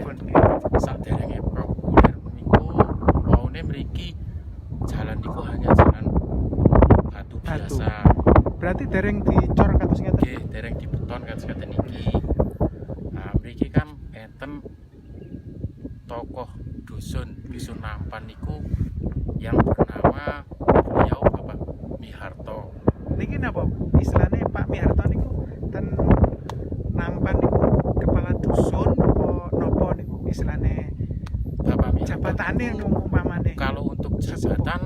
Pripun? Saderenge populer niku waune mriki jalan niku hanya jalan batu biasa. Berarti dereng dicor kados ngeten. Nggih, dereng dibeton kados ngeten iki. Nah, mriki kan enten tokoh dusun Nampan niku yang bernama beliau Bapak Miharto. Niki napa istilahnya Pak Miharto niku ten Nampan niku kepala dusun apa napa niku istilahnya Bapak Miharto jabatane niku, umpamane. kalau untuk Sesepuh. jabatan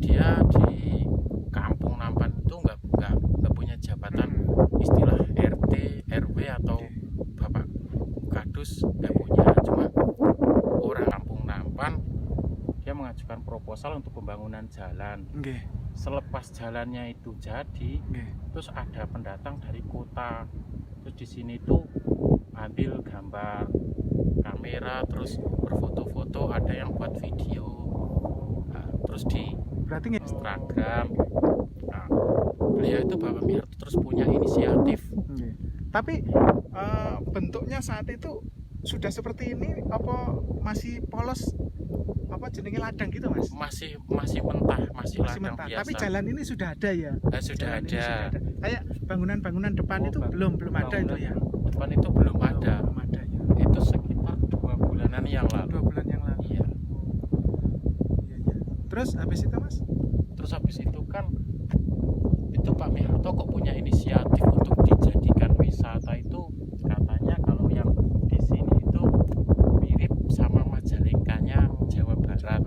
dia di kampung Nampan itu nggak punya jabatan istilah RT, RW atau Bapak Kadus, nggak punya. Cuma orang kampung Nampan dia mengajukan proposal untuk pembangunan jalan. Nggih. Selepas jalannya itu jadi, Nggih. terus ada pendatang dari kota. Terus di sini tuh ambil gambar kamera, terus berfoto-foto, ada yang buat video. Nah, terus di Berarti nggih. Instagram. Nah, beliau itu Bapak Miharto terus punya inisiatif. Nggih. Tapi bentuknya saat itu sudah seperti ini apa masih polos apa jenenge ladang gitu Mas? Masih mentah, masih ladang mentah. biasa. Tapi jalan ini sudah ada ya? Sudah Jalan ini ada. sudah ada. Kayak bangunan-bangunan depan itu belum ada itu ya? Depan itu belum ada. Belum ada ya. Itu sekitar 2 bulanan yang lalu. 2 bulan yang lalu. Iya. Iya, iya. Terus habis itu Mas? Terus habis itu kan itu Pak Miharto kok punya inisiatif untuk dijadikan wisata itu, katanya kalau yang di sini itu mirip sama Majalengkanya Jawa Barat.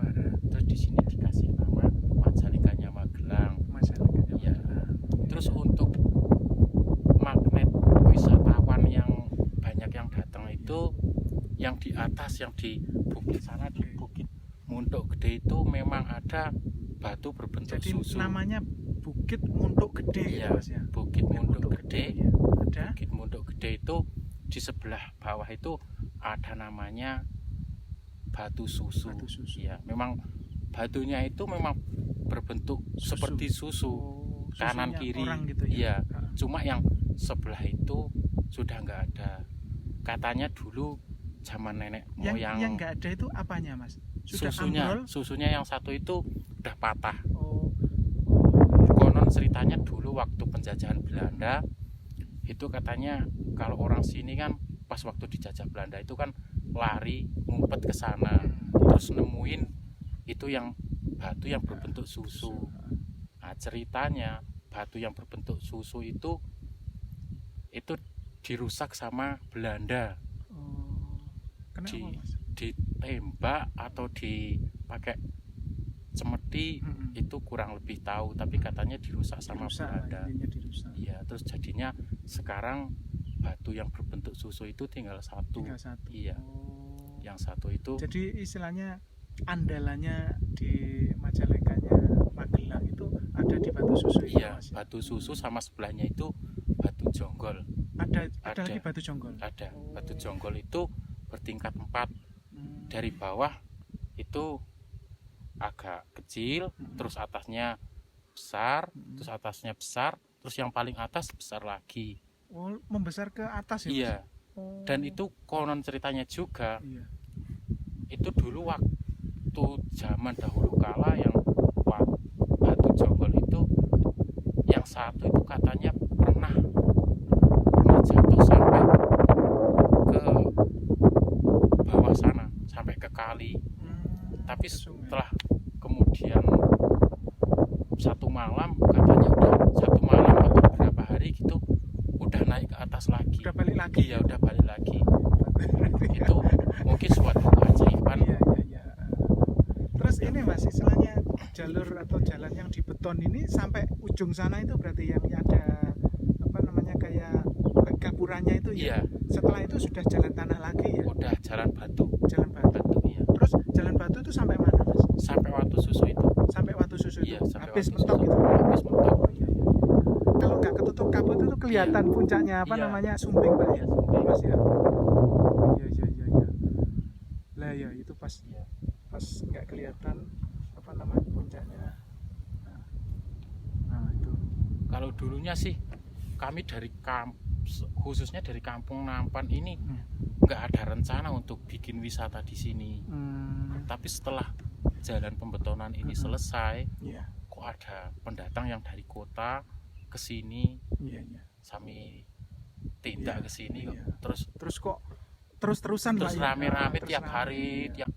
Terus di sini dikasih nama Majalengkanya Magelang. Majalengkanya. Iya. Terus untuk magnet wisatawan yang banyak yang datang itu yang di atas, yang di bukit sana, di Bukit Muntuk Gede itu memang ada batu berbentuk Jadi susu. namanya Bukit Muntuk Gede Iya, gitu Mas ya. Bukit Muntuk Gede. Ya. Ada. Bukit Muntuk Gede itu di sebelah bawah itu ada namanya batu susu. Batu susu. Iya, memang batunya itu memang berbentuk seperti susu. Oh, Kanan susunya kiri. orang gitu ya. Iya. Cuma yang sebelah itu sudah nggak ada. Katanya dulu zaman nenek moyang. Yang nggak ada itu apanya Mas? Sudah ambrol? Susunya yang satu itu udah patah. Oh. Konon ceritanya dulu waktu penjajahan Belanda itu katanya kalau orang sini kan pas waktu dijajah Belanda itu kan lari ngumpet ke sana, terus nemuin itu yang batu yang berbentuk susu. Nah, ceritanya batu yang berbentuk susu itu dirusak sama Belanda. Kenapa Mas? Ditembak atau dipakai cemeti, itu kurang lebih tahu, tapi katanya dirusak sama Belanda. Iya, terus jadinya sekarang batu yang berbentuk susu itu tinggal satu. Iya. Yang satu itu. Jadi istilahnya andalannya di Majalengkanya Magelang itu ada di batu susu itu. Iya, Mas, batu susu sama sebelahnya itu batu jonggol. Ada lagi batu jonggol. Ada. Batu jonggol itu bertingkat 4. Dari bawah itu agak kecil, terus atasnya besar, terus atasnya besar, terus yang paling atas besar lagi. Oh, membesar ke atas ya? Iya. Oh. Dan itu konon ceritanya juga. Iya. Itu dulu waktu zaman dahulu kala yang batu jonggol itu yang satu itu katanya pernah jatuh sampai ke bawah sana, sampai ke kali. Tapi setelah kemudian satu malam, katanya udah satu malam atau beberapa hari gitu udah naik ke atas lagi. Udah balik lagi. Iya, udah balik lagi. Itu mungkin suatu keajaiban. Iya. Terus ini Mas, istilahnya jalur atau jalan yang di beton ini sampai ujung sana itu berarti yang ada apa namanya kayak gapurannya itu ya? Iya. Setelah itu sudah jalan tanah lagi ya? Udah jalan batu. Jalan batu. Iya. Terus jalan batu itu sampai mana Mas? Sampai Watu Susu itu. Sampai Watu Susu itu? Iya, sampai habis Watu mentok Susu. gitu? Habis mentok. Oh, iya. Kalau nggak ketutup kabut itu kelihatan puncaknya apa namanya Sumbing Pak ya? Mas ya? Iya. Lah ya itu pas nggak kelihatan apa namanya puncaknya. Nah itu. Kalau dulunya sih kami dari khususnya dari Kampung Nampan ini nggak ada rencana untuk bikin wisata di sini. Tapi setelah jalan pembetonan ini selesai, Iya. kok ada pendatang yang dari kota ke sini, Iya, iya. sami tindak Iya, ke sini kok. iya. Terus Kok terus-terusan terus Pak, ya? rame-rame Terus tiap rame, hari, iya. tiap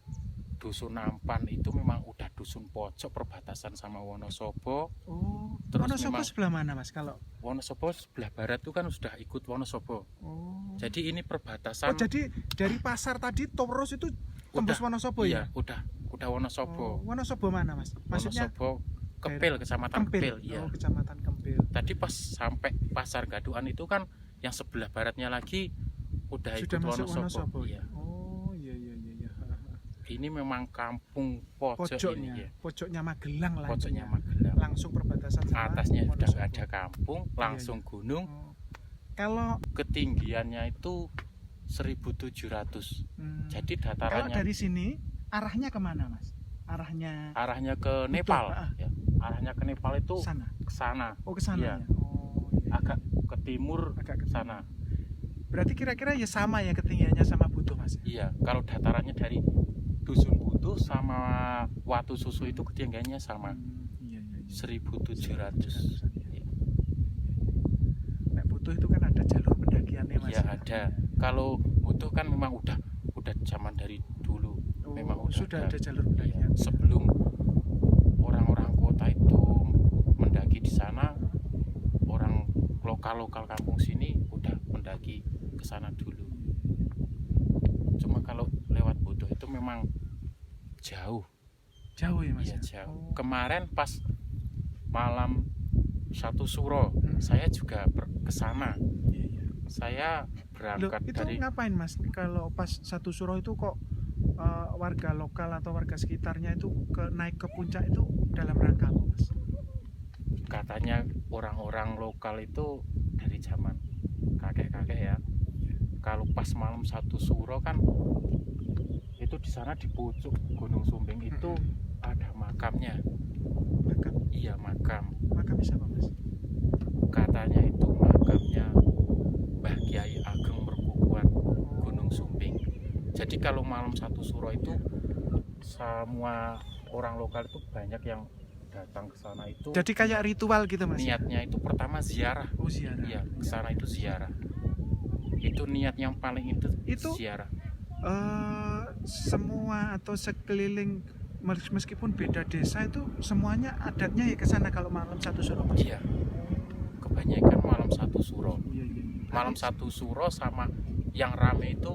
dusun Nampan itu memang udah dusun pojok perbatasan sama Wonosobo. Oh, Terus Wonosobo memang sebelah mana Mas kalau? Wonosobo sebelah barat itu kan sudah ikut Wonosobo. Oh. Jadi ini perbatasan. Jadi dari pasar tadi terus itu tembus Wonosobo iya, ya? udah Wonosobo. Wonosobo mana Mas? Maksudnya Wonosobo Kempil, kecamatan Kempil. Iya. Oh, kecamatan Kempil. Tadi pas sampai pasar Gaduan itu kan yang sebelah baratnya lagi udah Sudah ikut masuk Wonosobo. Iya. Oh, iya iya iya iya. Ini memang kampung pojok Pojoknya, ini ya. pojoknya Magelang lah. Pojoknya intinya. Magelang. Langsung perbatasan sama Atasnya udah Wonosobo. nggak ada kampung, langsung gunung. Oh. Kalau Ketinggiannya itu 1.700. Jadi kalau datarannya dari sini arahnya kemana Mas? Arahnya ke Nepal. ah. Ya. Arahnya ke Nepal itu sana. ke sana. Oh, ke sana Iya. ya. Oh, iya. Agak ke timur, Agak ke sana. Berarti kira-kira ya sama ya ketinggiannya sama Butuh Mas. Iya, kalau datarannya dari Dusun Butuh sama Watu Susu itu ketinggiannya sama, Iya iya iya. 1.700. Iya. Nek Butuh itu kan ada jalur pendakiannya Mas. Iya ada. Kalau Butuh kan memang udah zaman dari dulu. Oh, Memang udah sudah ada jalur Iya, pendakian. sebelum orang-orang kota itu mendaki di sana, orang lokal kampung sini udah mendaki ke sana dulu. Cuma kalau lewat Butuh itu memang jauh. Jauh ya Mas. Iya ya? jauh. Oh. Kemarin pas malam satu suro, saya juga ke sana. Iya iya. Saya Loh, berangkat itu dari ngapain Mas? Kalau pas satu suro itu kok warga lokal atau warga sekitarnya itu naik ke puncak itu dalam rangka apa Mas? katanya orang-orang lokal itu dari zaman kakek-kakek ya. Kalau pas malam satu suro kan itu di sana di pucuk Gunung Sumbing itu ada makamnya. Makam. Iya makam. Makamnya siapa Mas? Katanya itu makamnya Mbah Kiai Ageng Merkukuan Gunung Sumbing. Jadi kalau malam satu suro itu semua orang lokal itu banyak yang datang ke sana itu. Jadi kayak ritual gitu Mas? Niatnya itu pertama ziarah. Oh ziarah. Iya, ke sana itu ziarah. Itu niat yang paling itu ziarah. Semua atau sekeliling meskipun beda desa itu semuanya adatnya ya ke sana kalau malam satu suro Mas? Iya. Kebanyakan malam satu suro. Iya, iya. Malam satu suro sama yang rame itu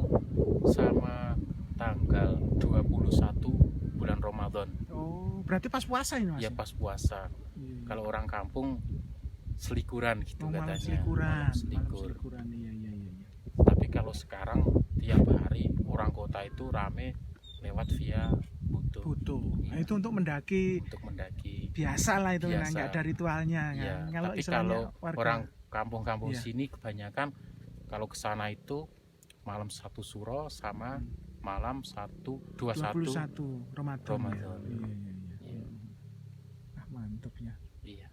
sama tanggal 21 bulan Ramadan. Oh, berarti pas puasa ini Mas? Ya pas puasa. Iya. Kalau orang kampung selikuran gitu malam katanya. selikuran. Malam selikur. Malam selikuran. Iya iya iya. Tapi kalau sekarang tiap hari orang kota itu rame lewat via Butuh. Nah, itu untuk mendaki. Untuk mendaki. Biasa lah itu, Biasa. nggak ada ritualnya kan. Iya, Kalau tapi istilahnya kalau orang kampung-kampung Iya. sini kebanyakan kalau ke sana itu malam satu suro sama malam 21 Ramadan. Ramadan. Ya. Iya iya iya. Iya. Ah, mantap ya. Iya.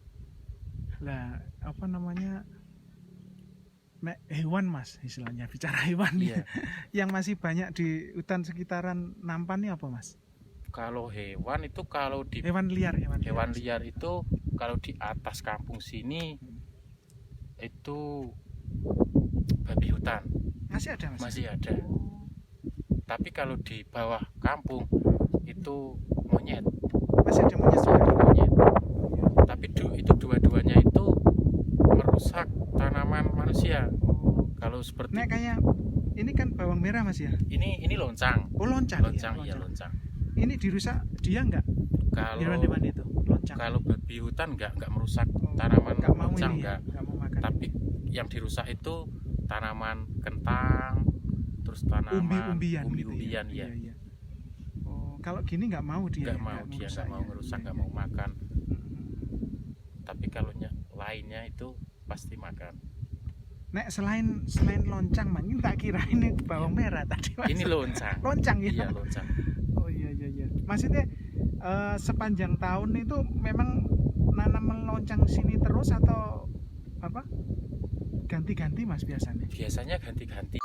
Lah, apa namanya? Nek hewan Mas, istilahnya bicara hewan Iya. yang masih banyak di hutan sekitaran Nampan ini apa Mas? Kalau hewan itu kalau di Hewan liar, hewan liar itu kalau di atas kampung sini itu babi hutan Masih ada Mas? masih ada. Tapi kalau di bawah kampung itu monyet. Masih ada monyet Masih juga? ada monyet. Tapi itu dua-duanya itu merusak tanaman manusia. Kalau seperti Nek kayak ini kan bawang merah Mas ya? ini loncang. Oh loncang, Iya, loncang. Ini dirusak dia enggak? Kalau Hewan-hewan itu loncang. kalau babi hutan enggak merusak Oh, tanaman nggak mau loncang ini ya, enggak. nggak mau makan. Tapi yang dirusak itu tanaman kentang, terus tanaman Umbi-umbian gitu umbi-umbian ya. ya. Iya. Oh, kalau gini nggak mau dia. Enggak mau dia enggak mau ngerusak, enggak mau makan. Tapi kalau lainnya itu pasti makan. Nek selain loncang, Mang, ini tak kira ini bawang merah tadi. Mas. Ini loncang. Loncang ya. Iya, loncang. Oh iya iya iya. Maksudnya sepanjang tahun itu memang nanam loncang sini terus atau apa? ganti-ganti mas biasanya. Biasanya ganti-ganti